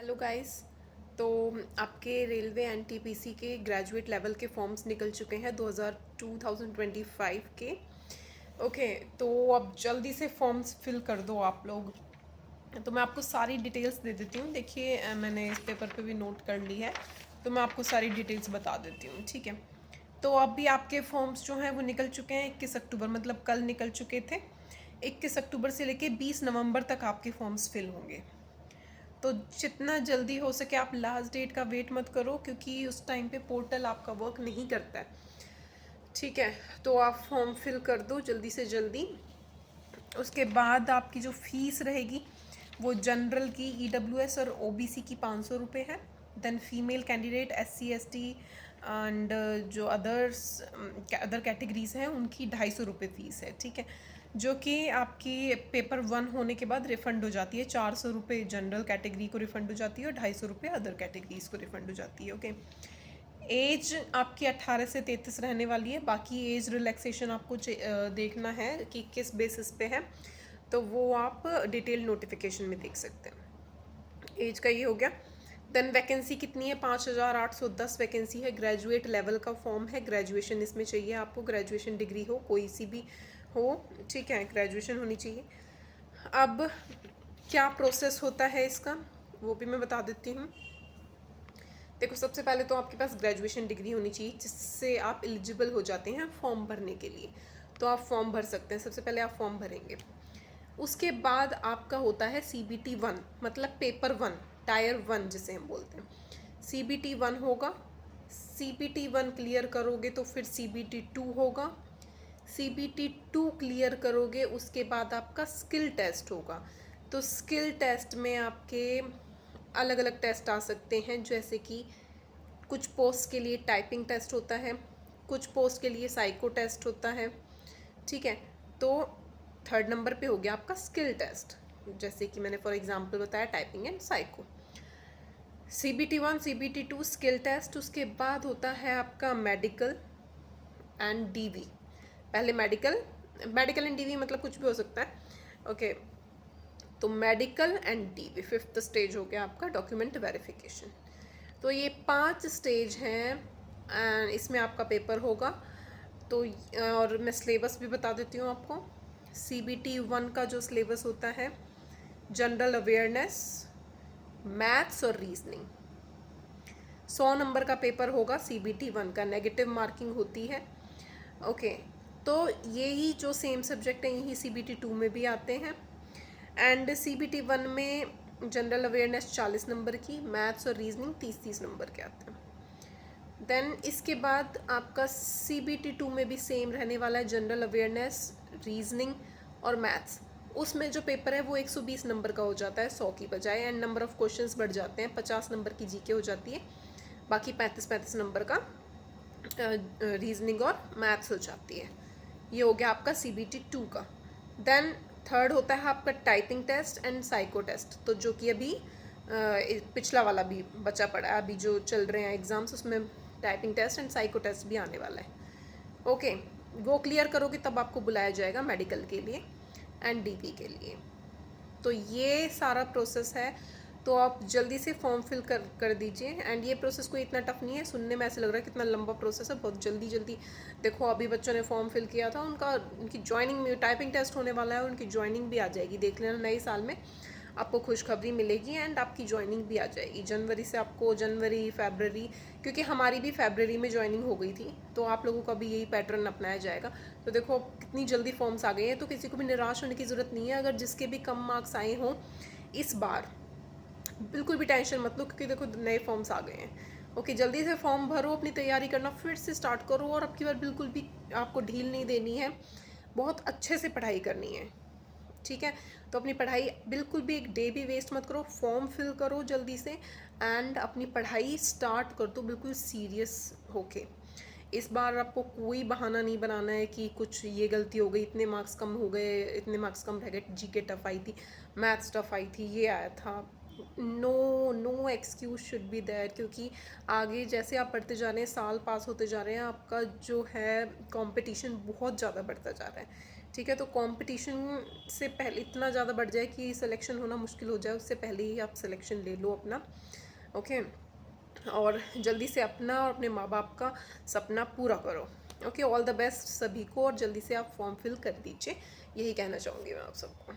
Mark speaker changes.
Speaker 1: Hello guys. तो आपके railway NTPC के ग्रेजुएट लेवल के फॉर्म्स निकल चुके हैं 2025 के। ओके, तो अब जल्दी से फॉर्म्स फिल कर दो आप लोग। तो मैं आपको सारी डिटेल्स दे देती हूँ। देखिए, मैंने इस पेपर पे भी नोट कर ली है, तो मैं आपको सारी डिटेल्स बता देती हूँ। ठीक है, तो अभी आपके फॉर्म्स जो हैं वो निकल चुके हैं 21 अक्टूबर, मतलब कल निकल चुके थे। 21 अक्टूबर से लेके 20 नवंबर तक आपके फॉर्म्स फिल होंगे। तो जितना जल्दी हो सके आप लास्ट डेट का वेट मत करो, क्योंकि उस टाइम पे पोर्टल आपका वर्क नहीं करता है। ठीक है, तो आप फॉर्म फिल कर दो जल्दी से जल्दी। उसके बाद आपकी जो फीस रहेगी वो जनरल की EWS और OBC की 500 रुपये है। Then female candidate SC ST and जो अदर कैटेगरीज हैं उनकी 250 रुपये फ़ीस है। ठीक है, जो कि आपकी पेपर 1 होने के बाद रिफ़ंड हो जाती है। 400 रुपये जनरल कैटेगरी को रिफ़ंड हो जाती है और 250 रुपये अदर कैटेगरीज को रिफ़ंड हो जाती है। ओके, एज आपकी 18 से 33 रहने वाली है। बाकी एज रिलैक्सेशन आपको देखना है कि किस बेसिस पे है, तो वो आप डिटेल नोटिफिकेशन में देख सकते हैं। एज का ये हो गया। देन वैकेंसी कितनी है? 5810 वैकेंसी है। ग्रेजुएट लेवल का फॉर्म है। ग्रेजुएशन इसमें चाहिए आपको, ग्रेजुएशन डिग्री हो, कोई सी भी हो। ठीक है, ग्रेजुएशन होनी चाहिए। अब क्या प्रोसेस होता है इसका, वो भी मैं बता देती हूँ। देखो, सबसे पहले तो आपके पास ग्रेजुएशन डिग्री होनी चाहिए, जिससे आप एलिजिबल हो जाते हैं फॉर्म भरने के लिए। तो आप फॉर्म भर सकते हैं। सबसे पहले आप फॉर्म भरेंगे, उसके बाद आपका होता है CBT 1, मतलब पेपर 1, टायर 1 जिसे हम बोलते हैं। CBT 1 होगा। CBT 1 क्लियर करोगे तो फिर CBT 2 होगा। CBT 2 क्लियर करोगे, उसके बाद आपका स्किल टेस्ट होगा। तो स्किल टेस्ट में आपके अलग अलग टेस्ट आ सकते हैं, जैसे कि कुछ पोस्ट के लिए टाइपिंग टेस्ट होता है, कुछ पोस्ट के लिए साइको टेस्ट होता है। ठीक है, तो 3rd नंबर पे हो गया आपका स्किल टेस्ट, जैसे कि मैंने फॉर एग्जांपल बताया typing and psycho. CBT 1 CBT 2 skill test. उसके बाद होता है आपका मेडिकल एंड DV। पहले मेडिकल एंड DV मतलब कुछ भी हो सकता है। ओके, तो medical and DV 5th stage हो गया आपका डॉक्यूमेंट वेरिफिकेशन। तो ये 5 स्टेज हैं एंड इसमें आपका पेपर होगा। तो और मैं सिलेबस भी बता देती हूँ आपको। CBT 1 का जो सिलेबस होता है, जनरल अवेयरनेस, मैथ्स और रीजनिंग। 100 नंबर का पेपर होगा। CBT 1 का नेगेटिव मार्किंग होती है। ओके, तो यही जो सेम सब्जेक्ट हैं यही CBT 2 में भी आते हैं। एंड CBT 1 में जनरल अवेयरनेस 40 नंबर की, मैथ्स और रीजनिंग 30-30 नंबर के आते हैं। देन इसके बाद आपका CBT 2 में भी सेम रहने वाला है, जनरल अवेयरनेस, रीजनिंग और मैथ्स। उसमें जो पेपर है वो 120 नंबर का हो जाता है 100 की बजाय, एंड नंबर ऑफ क्वेश्चंस बढ़ जाते हैं। 50 नंबर की GK हो जाती है, बाकी 35-35 नंबर का रीजनिंग और मैथ्स हो जाती है। ये हो गया आपका CBT 2 का। देन 3rd होता है आपका typing test and psycho test, तो जो कि अभी पिछला वाला भी बचा पड़ा है, अभी जो चल रहे हैं एग्ज़ाम्स उसमें typing test and psycho test भी आने वाला है। ओके, वो क्लियर करोगे तब आपको बुलाया जाएगा मेडिकल के लिए एंड DP के लिए। तो ये सारा प्रोसेस है। तो आप जल्दी से फॉर्म फिल कर दीजिए। एंड ये प्रोसेस कोई इतना टफ नहीं है, सुनने में ऐसे लग रहा है कितना लंबा प्रोसेस है, बहुत जल्दी जल्दी। देखो, अभी बच्चों ने फॉर्म फिल किया था, उनकी ज्वाइनिंग में टाइपिंग टेस्ट होने वाला है, उनकी ज्वाइनिंग भी आ जाएगी। देख लेना, नए साल में आपको खुशखबरी मिलेगी एंड आपकी ज्वाइनिंग भी आ जाएगी। जनवरी से आपको, जनवरी फरवरी, क्योंकि हमारी भी फरवरी में ज्वाइनिंग हो गई थी, तो आप लोगों का भी यही पैटर्न अपनाया जाएगा। तो देखो कितनी जल्दी फॉर्म्स आ गए हैं, तो किसी को भी निराश होने की ज़रूरत नहीं है। अगर जिसके भी कम मार्क्स आए हों इस बार, बिल्कुल भी टेंशन मत लो, क्योंकि देखो नए फॉर्म्स आ गए हैं। ओके, जल्दी से फॉर्म भरो, अपनी तैयारी करना फिर से स्टार्ट करो, और अब की बार बिल्कुल भी आपको ढील नहीं देनी है, बहुत अच्छे से पढ़ाई करनी है। ठीक है, तो अपनी पढ़ाई बिल्कुल भी एक डे भी वेस्ट मत करो, फॉर्म फिल करो जल्दी से एंड अपनी पढ़ाई स्टार्ट कर दो बिल्कुल सीरियस होके। इस बार आपको कोई बहाना नहीं बनाना है कि कुछ ये गलती हो गई, इतने मार्क्स कम हो गए, इतने मार्क्स कम रह गए, GK टफ आई थी, मैथ्स टफ आई थी, ये आया था। No excuse should be there, क्योंकि आगे जैसे आप पढ़ते जा रहे हैं, साल पास होते जा रहे हैं, आपका जो है कंपटीशन बहुत ज़्यादा बढ़ता जा रहा है। ठीक है। तो कंपटीशन से पहले इतना ज़्यादा बढ़ जाए कि सिलेक्शन होना मुश्किल हो जाए, उससे पहले ही आप सिलेक्शन ले लो अपना। ओके, और जल्दी से अपना और अपने माँ बाप का सपना पूरा करो। ओके, ऑल द बेस्ट सभी को, और जल्दी से आप फॉर्म फिल कर दीजिए, यही कहना चाहूँगी मैं आप सबको।